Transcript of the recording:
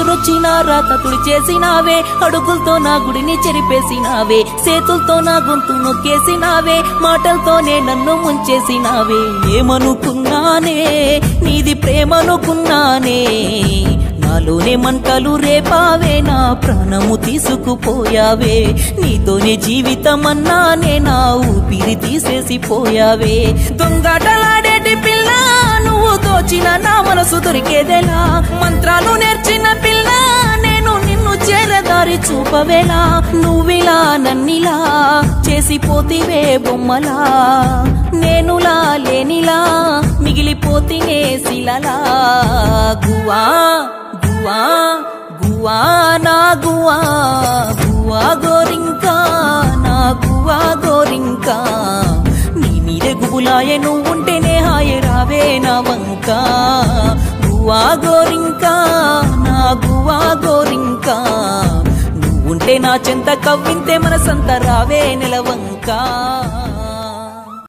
ఎదురొచ్చిన రాత తుడి చేసినావే అడుగులతో నా గుడిని చెరిపేసినావే చేతులతో నా గొంతు నొక్కేసినావే మాటలతోనే నన్ను ముంచేసినావే ఏమనుకున్నానే నీది ప్రేమనుకున్నానే నాలోనే మంటలు రేపావే నా ప్రాణము తీసుకుపోయావే నీతోనే జీవితం అన్నానే నా ఊపిరి తీసేసిపోయావే దొంగాటలాడేటి పిల్ల నువ్వు దోచిన నా మనసు దొరికేదేలా మంత్రాలు నేర్చిన పిల్ల నేను నిన్ను చేరదారి చూపవేలా నువ్విలా నన్నిలా చేసిపోతివే బొమ్మలా నేనులా లేనిలా మిగిలిపోతినే శిలలా గువా గువా గువా నా గువా గువా గోరింకా నా గువా గోరింకా నీ మీదే గుబులాయే నువ్వుంటేనే హాయే రావే నా వంక గువా గోరింకా నా గువా గోరింకా నువ్వుంటే నా చెంత కవ్వింతే మనసంత రావే నెలవంక